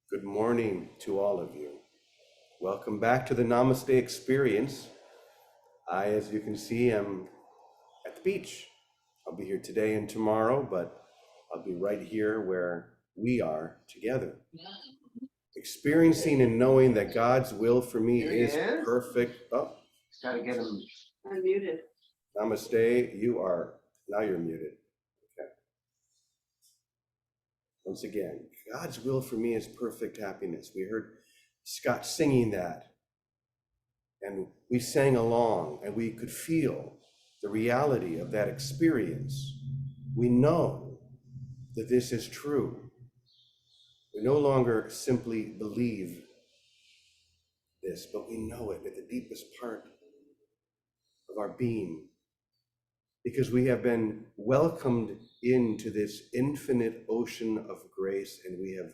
Good morning to all of you. Welcome back to the Namaste Experience. As you can see, am at the beach. I'll be here today and tomorrow, but I'll be right here where we are together. Experiencing and knowing that God's will for me is perfect. Oh, gotta get him unmuted. Namaste, now you're muted. Okay. Once again, God's will for me is perfect happiness. We heard Scott singing that, and we sang along, and we could feel the reality of that experience. We know that this is true. We no longer simply believe this, but we know it at the deepest part of our being, because we have been welcomed into this infinite ocean of grace, and we have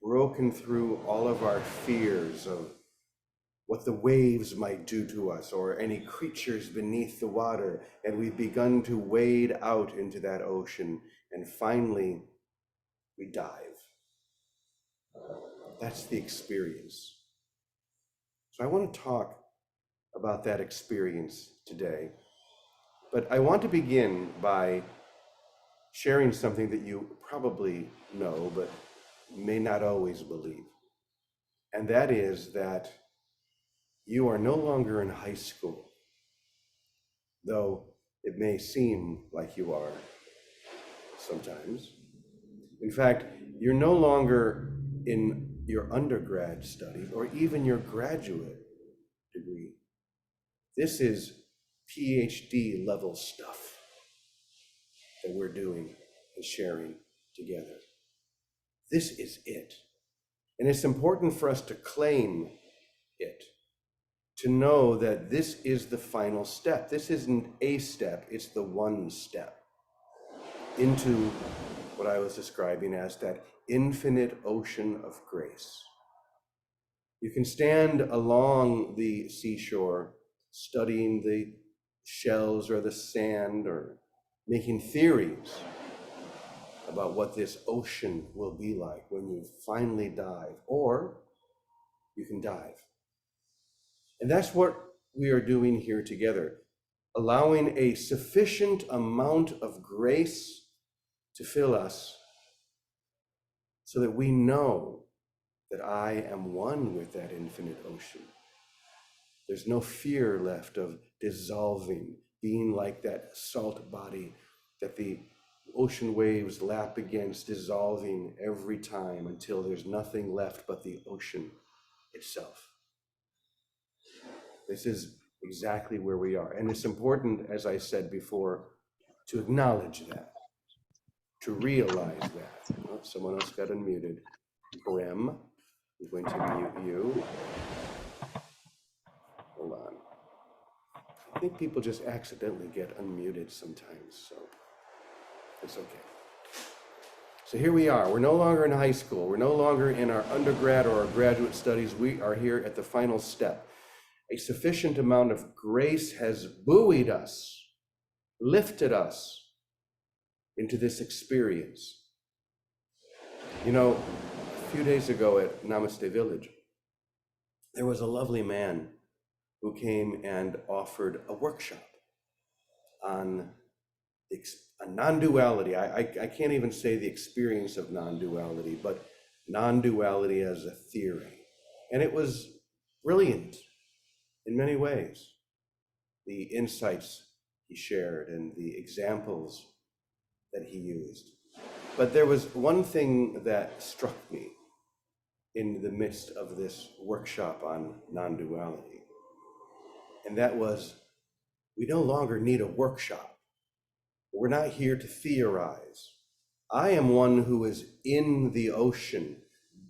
broken through all of our fears of what the waves might do to us or any creatures beneath the water, and we've begun to wade out into that ocean, and finally we dive. That's the experience. So I want to talk about that experience today, but I want to begin by sharing something that you probably know but may not always believe, and that is that you are no longer in high school, though it may seem like you are sometimes. In fact, you're no longer in your undergrad studies or even your graduate degree. This is PhD level stuff that we're doing and sharing together. This is it. And it's important for us to claim it, to know that this is the final step. This isn't a step, it's the one step into what I was describing as that infinite ocean of grace. You can stand along the seashore studying the shells or the sand or making theories about what this ocean will be like when you finally dive, or you can dive. And that's what we are doing here together, allowing a sufficient amount of grace to fill us so that we know that I am one with that infinite ocean. There's no fear left of dissolving, being like that salt body that the ocean waves lap against, dissolving every time until there's nothing left but the ocean itself. This is exactly where we are. And it's important, as I said before, to acknowledge that, to realize that. Oh, someone else got unmuted. Prem, I'm going to mute you. Hold on. I think people just accidentally get unmuted sometimes, so it's okay. So here we are. We're no longer in high school. We're no longer in our undergrad or our graduate studies. We are here at the final step. A sufficient amount of grace has buoyed us, lifted us into this experience. You know, a few days ago at Namaste Village, there was a lovely man who came and offered a workshop on non-duality. I can't even say the experience of non-duality, but non-duality as a theory. And it was brilliant in many ways. The insights he shared and the examples that he used. But there was one thing that struck me in the midst of this workshop on non-duality, and that was, we no longer need a workshop. We're not here to theorize. I am one who is in the ocean,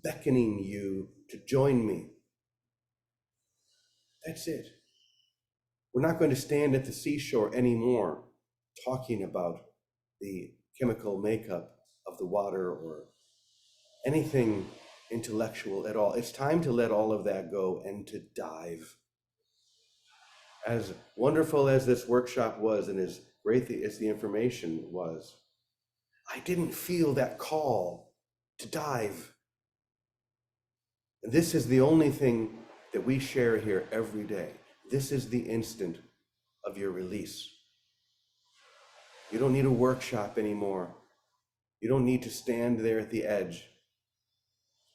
beckoning you to join me. That's it. We're not going to stand at the seashore anymore talking about the chemical makeup of the water or anything intellectual at all. It's time to let all of that go and to dive. As wonderful as this workshop was and as great as the information was, I didn't feel that call to dive. And this is the only thing that we share here every day. This is the instant of your release. You don't need a workshop anymore. You don't need to stand there at the edge.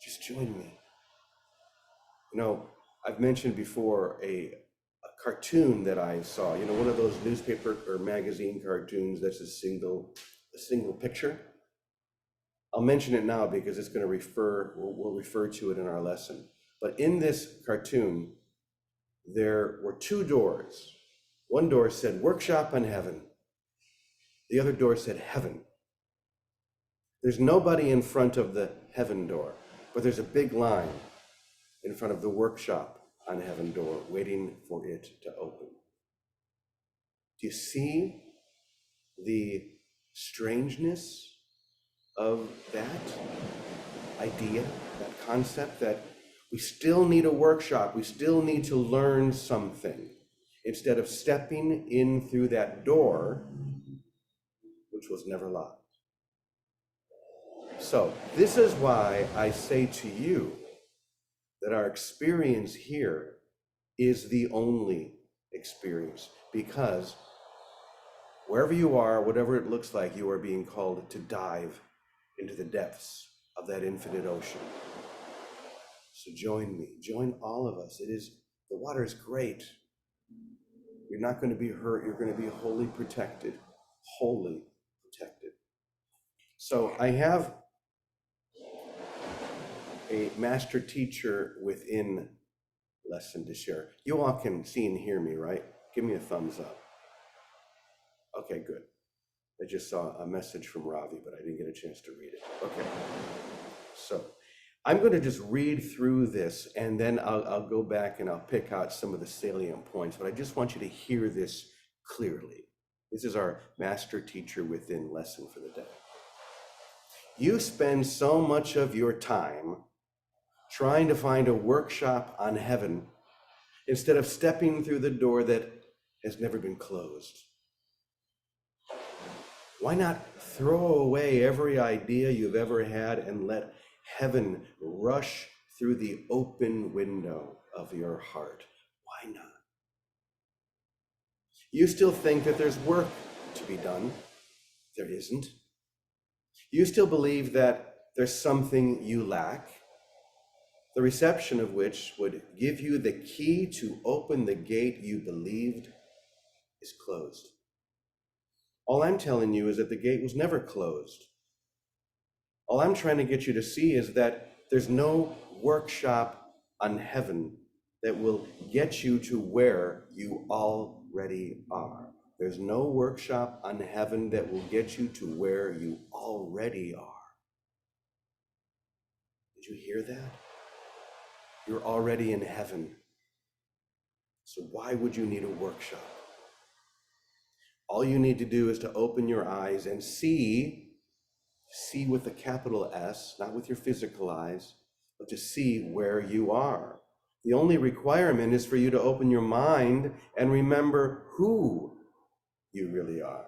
Just join me. You know, I've mentioned before a cartoon that I saw, you know, one of those newspaper or magazine cartoons that's a single picture. I'll mention it now because it's going to we'll refer to it in our lesson. But in this cartoon, there were two doors. One door said workshop on heaven. The other door said heaven. There's nobody in front of the heaven door, but there's a big line in front of the workshop on heaven door waiting for it to open. Do you see the strangeness of that idea, that concept, that we still need a workshop, we still need to learn something, instead of stepping in through that door, which was never locked. So this is why I say to you that our experience here is the only experience, because wherever you are, whatever it looks like, you are being called to dive into the depths of that infinite ocean. So join me, join all of us. The water is great. You're not going to be hurt. You're going to be wholly protected, wholly protected. So I have a master teacher within lesson to share. You all can see and hear me, right? Give me a thumbs up. Okay, good. I just saw a message from Ravi, but I didn't get a chance to read it. Okay. So I'm going to just read through this, and then I'll go back and I'll pick out some of the salient points, but I just want you to hear this clearly. This is our master teacher within lesson for the day. You spend so much of your time trying to find a workshop on heaven instead of stepping through the door that has never been closed. Why not throw away every idea you've ever had and let heaven rush through the open window of your heart? Why not? You still think that there's work to be done. There isn't. You still believe that there's something you lack, the reception of which would give you the key to open the gate you believed is closed. All I'm telling you is that the gate was never closed. All I'm trying to get you to see is that there's no workshop on heaven that will get you to where you already are. There's no workshop on heaven that will get you to where you already are. Did you hear that? You're already in heaven. So why would you need a workshop? All you need to do is to open your eyes and see with a capital S, not with your physical eyes, but to see where you are. The only requirement is for you to open your mind and remember who you really are.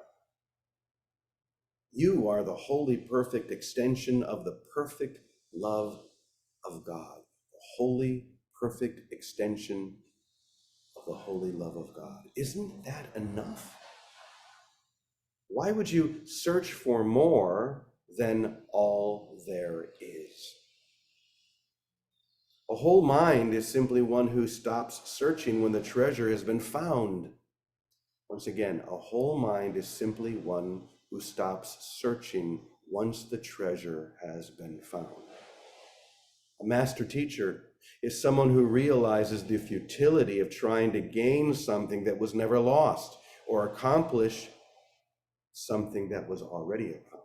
You are the holy, perfect extension of the perfect love of God. The holy, perfect extension of the holy love of God. Isn't that enough? Why would you search for more than all there is? A whole mind is simply one who stops searching when the treasure has been found. Once again, a whole mind is simply one who stops searching once the treasure has been found. A master teacher is someone who realizes the futility of trying to gain something that was never lost or accomplish something that was already accomplished.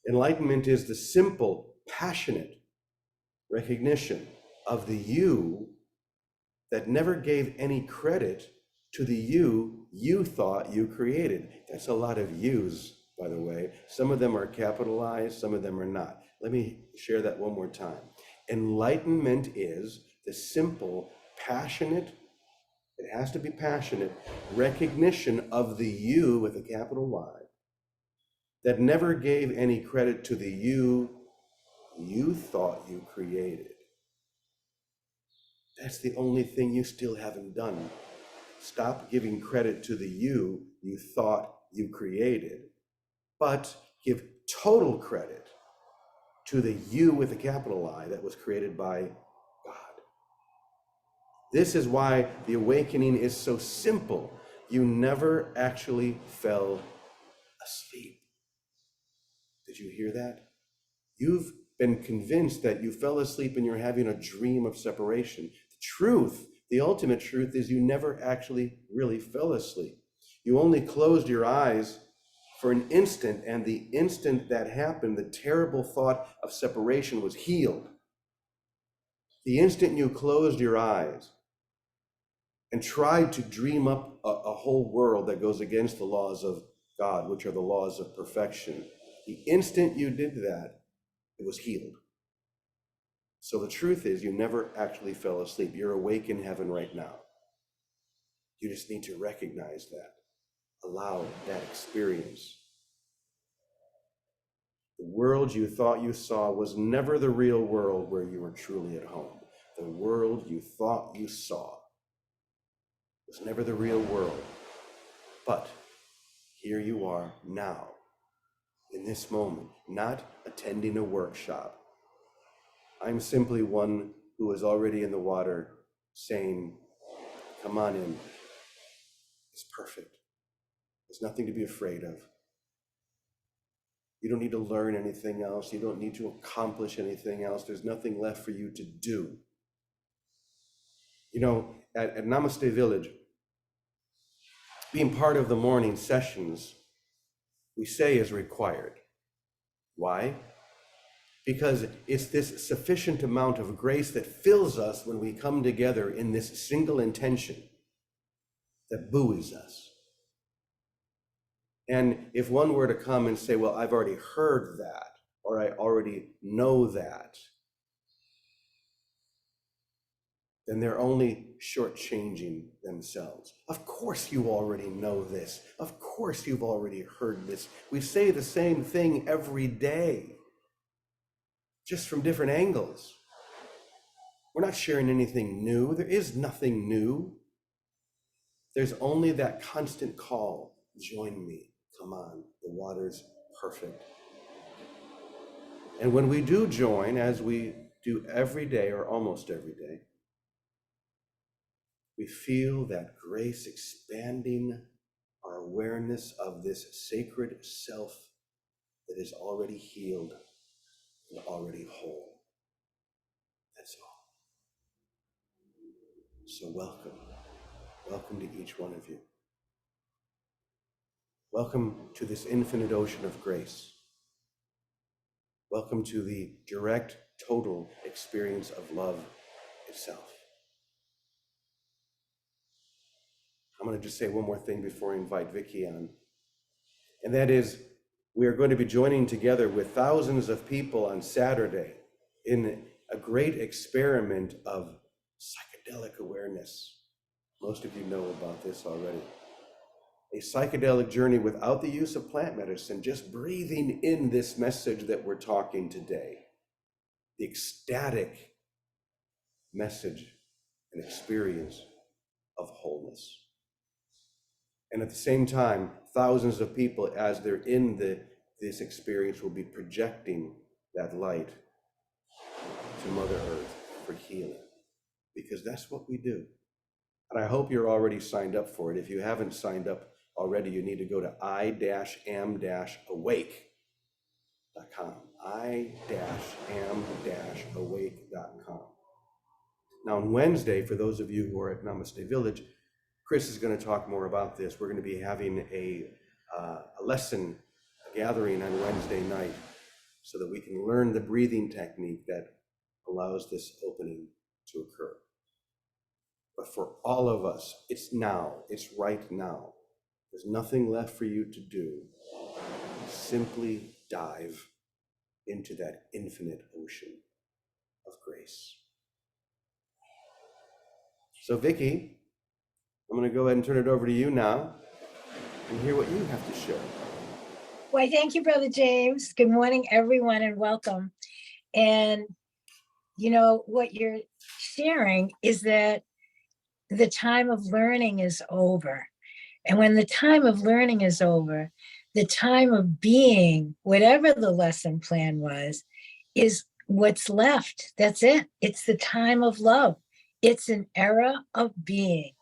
Enlightenment is the simple, passionate recognition of the you that never gave any credit to the you thought you created. That's a lot of yous, by the way. Some of them are capitalized, some of them are not. Let me share that one more time. Enlightenment is the simple, passionate, it has to be passionate, recognition of the you with a capital Y that never gave any credit to the you thought you created. That's the only thing you still haven't done. Stop giving credit to the you thought you created, but give total credit to the you with a capital I that was created by God. This is why the awakening is so simple. You never actually fell asleep. Did you hear that? You've been convinced that you fell asleep and you're having a dream of separation. The truth, the ultimate truth, is you never actually really fell asleep. You only closed your eyes for an instant, and the instant that happened, the terrible thought of separation was healed. The instant you closed your eyes and tried to dream up a whole world that goes against the laws of God, which are the laws of perfection, the instant you did that, it was healed. So the truth is, you never actually fell asleep. You're awake in heaven right now. You just need to recognize that, allow that experience. The world you thought you saw was never the real world where you were truly at home. The world you thought you saw was never the real world. But here you are now, in this moment, not attending a workshop. I'm simply one who is already in the water saying, come on in. It's perfect. There's nothing to be afraid of. You don't need to learn anything else. You don't need to accomplish anything else. There's nothing left for you to do. You know, at Namaste Village, being part of the morning sessions, we say is required. Why? Because it's this sufficient amount of grace that fills us when we come together in this single intention that buoys us. And if one were to come and say, well, I've already heard that, or I already know that, then they're only shortchanging themselves. Of course you already know this. Of course you've already heard this. We say the same thing every day, just from different angles. We're not sharing anything new. There is nothing new. There's only that constant call, join me. Come on, the water's perfect. And when we do join, as we do every day or almost every day, we feel that grace expanding our awareness of this sacred self that is already healed and already whole. That's all. So welcome. Welcome to each one of you. Welcome to this infinite ocean of grace. Welcome to the direct, total experience of love itself. I'm going to just say one more thing before I invite Vicky on. And that is, we are going to be joining together with thousands of people on Saturday in a great experiment of psychedelic awareness. Most of you know about this already. A psychedelic journey without the use of plant medicine, just breathing in this message that we're talking today. The ecstatic message and experience of wholeness. And at the same time, thousands of people, as they're in this experience, will be projecting that light to Mother Earth for healing, because that's what we do. And I hope you're already signed up for it. If you haven't signed up already, you need to go to i-am-awake.com. i-am-awake.com. Now on Wednesday, for those of you who are at Namaste Village, Chris is going to talk more about this. We're going to be having a lesson, a gathering on Wednesday night, so that we can learn the breathing technique that allows this opening to occur. But for all of us, it's now, it's right now. There's nothing left for you to do. Simply dive into that infinite ocean of grace. So Vicky, I'm going to go ahead and turn it over to you now and hear what you have to share. Why, thank you, Brother James. Good morning, everyone, and welcome. And what you're sharing is that the time of learning is over. And when the time of learning is over, the time of being, whatever the lesson plan was, is what's left. That's it. It's the time of love. It's an era of being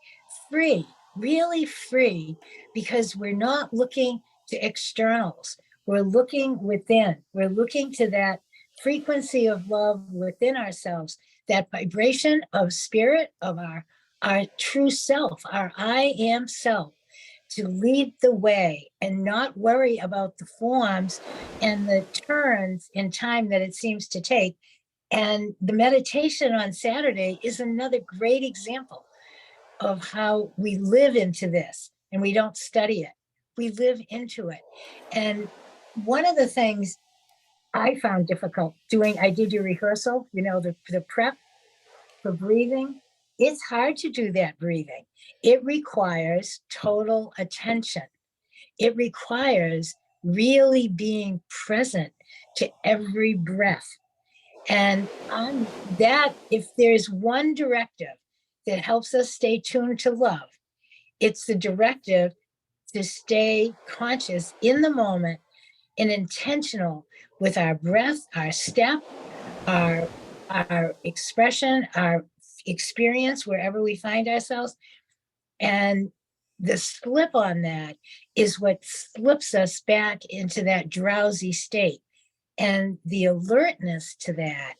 free, really free, because we're not looking to externals. We're looking within. We're looking to that frequency of love within ourselves, that vibration of spirit, of our true self, our I am self, to lead the way and not worry about the forms and the turns in time that it seems to take. And the meditation on Saturday is another great example of how we live into this, and we don't study it. We live into it. And one of the things I found difficult doing, I did your rehearsal, the prep for breathing. It's hard to do that breathing. It requires total attention. It requires really being present to every breath. And on that, if there's one directive that helps us stay tuned to love, it's the directive to stay conscious in the moment and intentional with our breath, our step, our our expression, our experience wherever we find ourselves. And the slip on that is what slips us back into that drowsy state. And the alertness to that,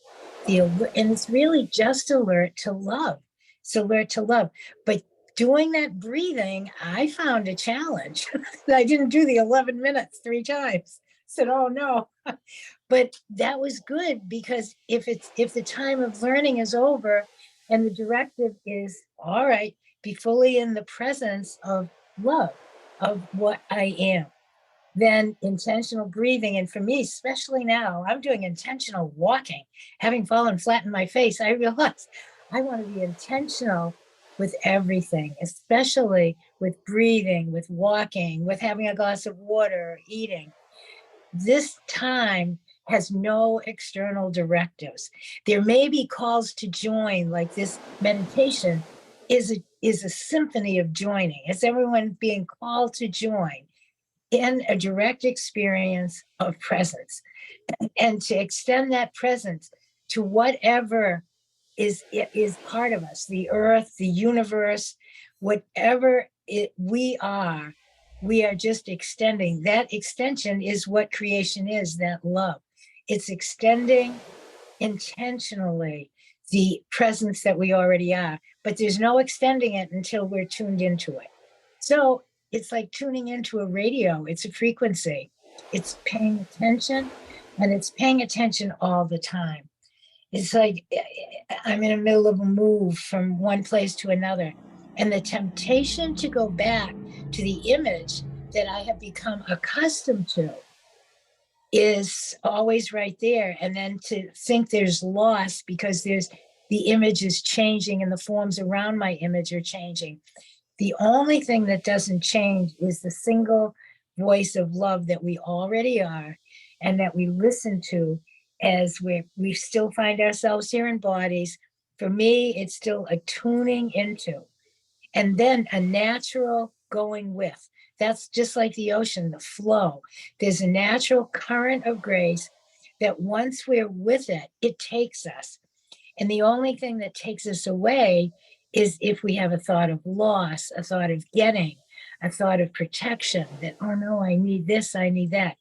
and it's really just alert to love. It's alert to love. But doing that breathing, I found a challenge. I didn't do the 11 minutes 3 times. Said, oh no. But that was good, because if the time of learning is over and the directive is, all right, be fully in the presence of love, of what I am, then intentional breathing. And for me, especially now, I'm doing intentional walking. Having fallen flat in my face, I realize I want to be intentional with everything, especially with breathing, with walking, with having a glass of water, eating. This time has no external directives. There may be calls to join, like this meditation is a symphony of joining. It's everyone being called to join in a direct experience of presence, and to extend that presence to whatever is part of us, the earth, the universe, whatever we are just extending. That extension is what creation is, that love. It's extending intentionally the presence that we already are, but there's no extending it until we're tuned into it. So it's like tuning into a radio. It's a frequency. It's paying attention, and it's paying attention all the time. It's like I'm in the middle of a move from one place to another, and the temptation to go back to the image that I have become accustomed to is always right there. And then to think there's loss because the image is changing and the forms around my image are changing. The only thing that doesn't change is the single voice of love that we already are, and that we listen to as we still find ourselves here in bodies. For me, it's still a tuning into, and then a natural going with. That's just like the ocean, the flow. There's a natural current of grace that once we're with it, it takes us. And the only thing that takes us away is if we have a thought of loss, a thought of getting, a thought of protection, that, oh no, I need this, I need that.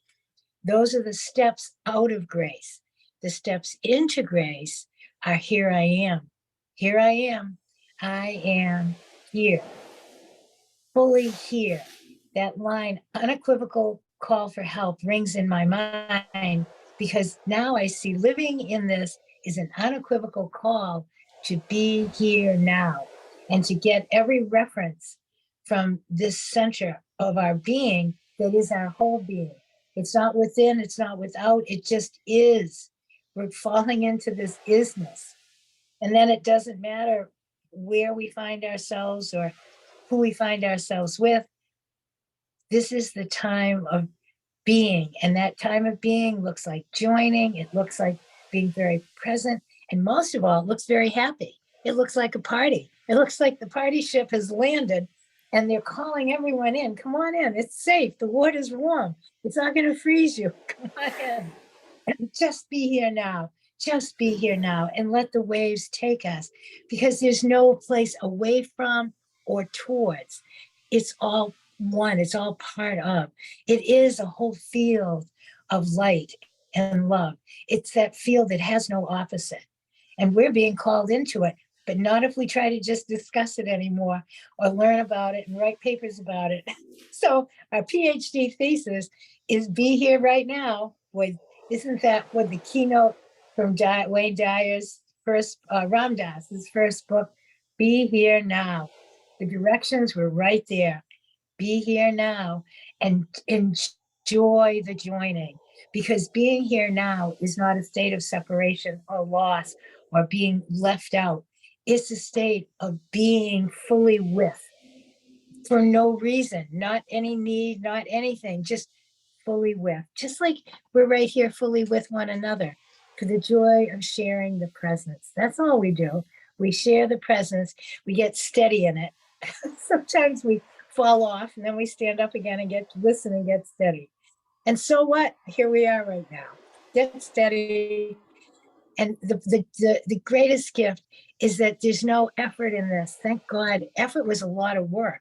Those are the steps out of grace. The steps into grace are, here I am. Here I am. I am here, fully here. That line, unequivocal call for help, rings in my mind, because now I see living in this is an unequivocal call to be here now, and to get every reference from this center of our being that is our whole being. It's not within, it's not without, it just is. We're falling into this isness. And then it doesn't matter where we find ourselves or who we find ourselves with. This is the time of being. And that time of being looks like joining. It looks like being very present. And most of all, it looks very happy. It looks like a party. It looks like the party ship has landed and they're calling everyone in. Come on in. It's safe. The water's warm. It's not going to freeze you. Come on in. And just be here now. Just be here now and let the waves take us, because there's no place away from or towards. It's all one. It's all part of. It is a whole field of light and love. It's that field that has no opposite. And we're being called into it, but not if we try to just discuss it anymore or learn about it and write papers about it. So our PhD thesis is Be Here Right Now. With, isn't that what the keynote from Wayne Dyer's first, Ram Dass's first book, Be Here Now. The directions were right there. Be here now and enjoy the joining, because being here now is not a state of separation or loss or being left out. It's a state of being fully with, for no reason, not any need, not anything, just fully with. Just like we're right here fully with one another for the joy of sharing the presence. That's all we do. We share the presence, we get steady in it. Sometimes we fall off and then we stand up again and get to listen and get steady. And so what? Here we are right now. Get steady. And the greatest gift is that there's no effort in this. Thank God. Effort was a lot of work.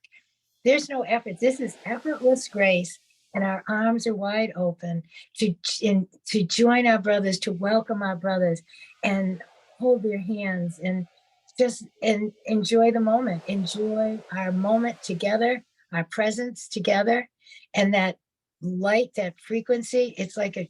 There's no effort. This is effortless grace, and our arms are wide open to join our brothers, to welcome our brothers, and hold their hands and just enjoy the moment. Enjoy our moment together, our presence together, and that light, that frequency. It's like a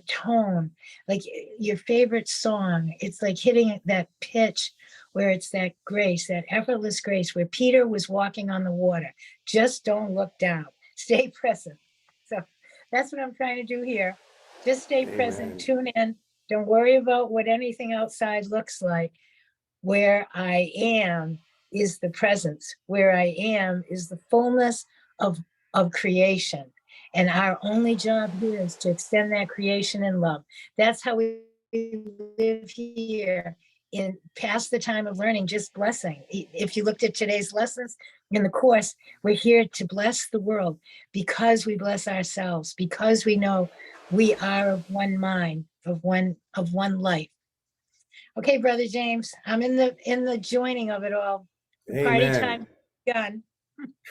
tone, like your favorite song. It's like hitting that pitch where it's that grace, that effortless grace, where Peter was walking on the water. Just don't look down. Stay present. So that's what I'm trying to do here. Just stay present, tune in. Don't worry about what anything outside looks like. Where I am is the presence. Where I am is the fullness of creation. And our only job here is to extend that creation in love. That's how we live here in past the time of learning, just blessing. If you looked at today's lessons in the course, we're here to bless the world because we bless ourselves, because we know we are of one mind, of one life. Okay, Brother James, I'm in the joining of it all. The party time begun.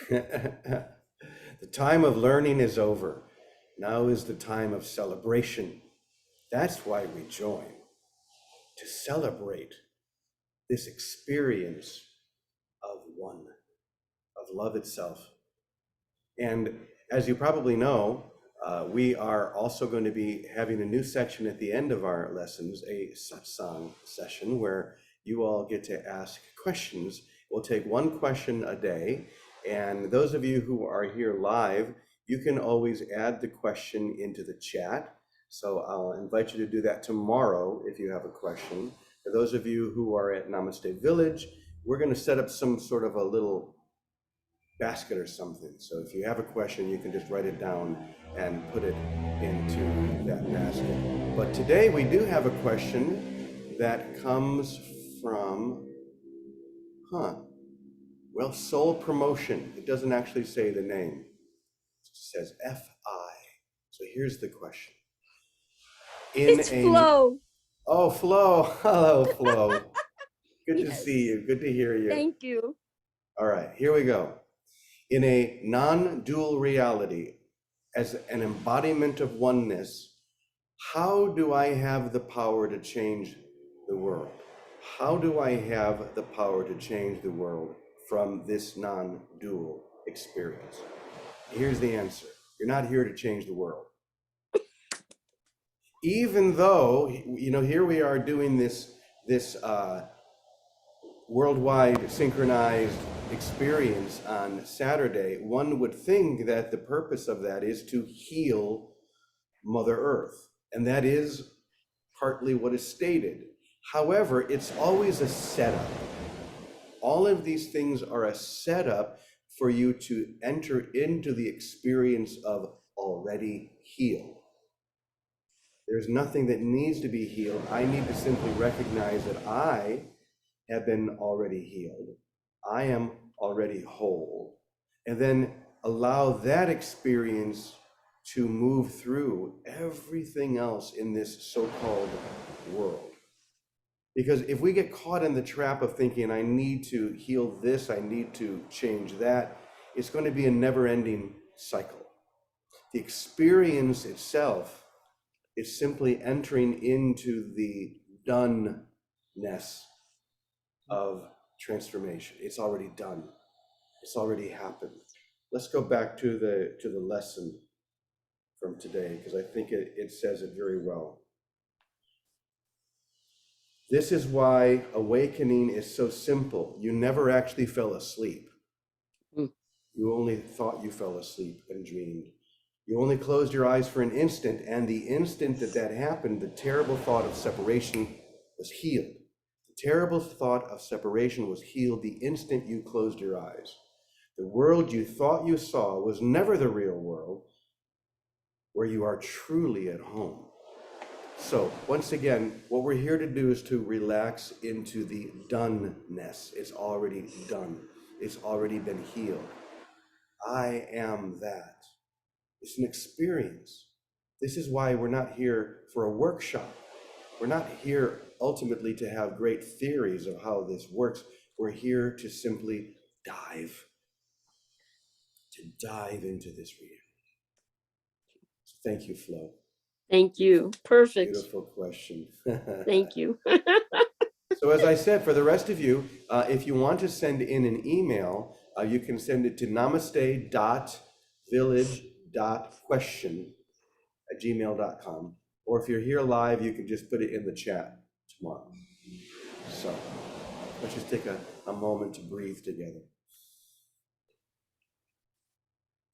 The time of learning is over. Now is the time of celebration. That's why we join, to celebrate this experience of one, of love itself. And as you probably know, we are also going to be having a new section at the end of our lessons, a satsang session, where you all get to ask questions. We'll take one question a day. And those of you who are here live, you can always add the question into the chat. So I'll invite you to do that tomorrow if you have a question. For those of you who are at Namaste Village, we're going to set up some sort of a little basket or something. So if you have a question, you can just write it down and put it into that basket. But today we do have a question that comes from, well, Soul Promotion. It doesn't actually say the name. It says FI. So here's the question. It's Flo. Oh, Flo. Hello, Flo. Good to see you. Good to hear you. Thank you. All right, here we go. In a non-dual reality, as an embodiment of oneness, how do I have the power to change the world? How do I have the power to change the world from this non-dual experience? Here's the answer. You're not here to change the world. Even though, here we are doing this worldwide synchronized experience on Saturday, one would think that the purpose of that is to heal Mother Earth. And that is partly what is stated. However, it's always a setup. All of these things are a setup for you to enter into the experience of already healed. There's nothing that needs to be healed. I need to simply recognize that I have been already healed. I am already whole. And then allow that experience to move through everything else in this so-called world. Because if we get caught in the trap of thinking, I need to heal this, I need to change that, it's going to be a never-ending cycle. The experience itself is simply entering into the doneness of transformation. It's already done. It's already happened. Let's go back to the lesson from today, because I think it says it very well. This is why awakening is so simple. You never actually fell asleep. You only thought you fell asleep and dreamed. You only closed your eyes for an instant, and the instant that happened, the terrible thought of separation was healed. The terrible thought of separation was healed the instant you closed your eyes. The world you thought you saw was never the real world, where you are truly at home. So once again, what we're here to do is to relax into the doneness. It's already done. It's already been healed. I am that. It's an experience. This is why we're not here for a workshop. We're not here ultimately to have great theories of how this works. We're here to simply dive into this reality. So thank you, Flo. Thank you. Perfect. Beautiful question. Thank you. So as I said, for the rest of you, if you want to send in an email, you can send it to namaste.village.question@gmail.com. Or if you're here live, you can just put it in the chat tomorrow. So let's just take a moment to breathe together.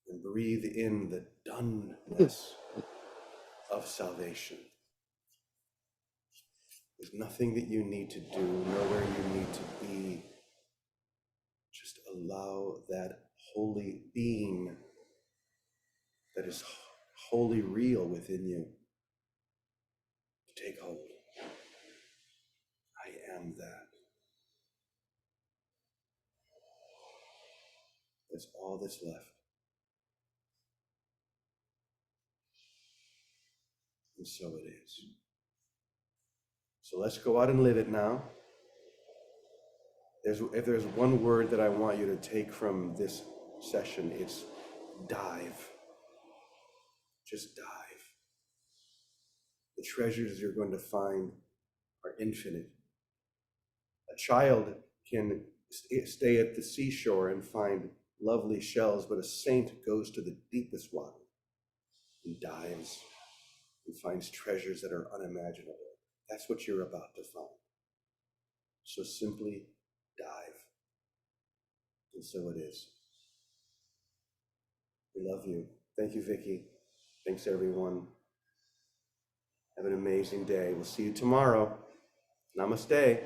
And breathe in the doneness of salvation. There's nothing that you need to do, nowhere you need to be. Just allow that holy being that is wholly real within you to take hold. I am that. That's all that's left. And so it is. So let's go out and live it now. If there's one word that I want you to take from this session, it's dive. Just dive. The treasures you're going to find are infinite. A child can stay at the seashore and find lovely shells, but a saint goes to the deepest water and dives and finds treasures that are unimaginable. That's what you're about to find. So simply dive. And so it is. We love you. Thank you, Vicky. Thanks, everyone. Have an amazing day. We'll see you tomorrow. Namaste.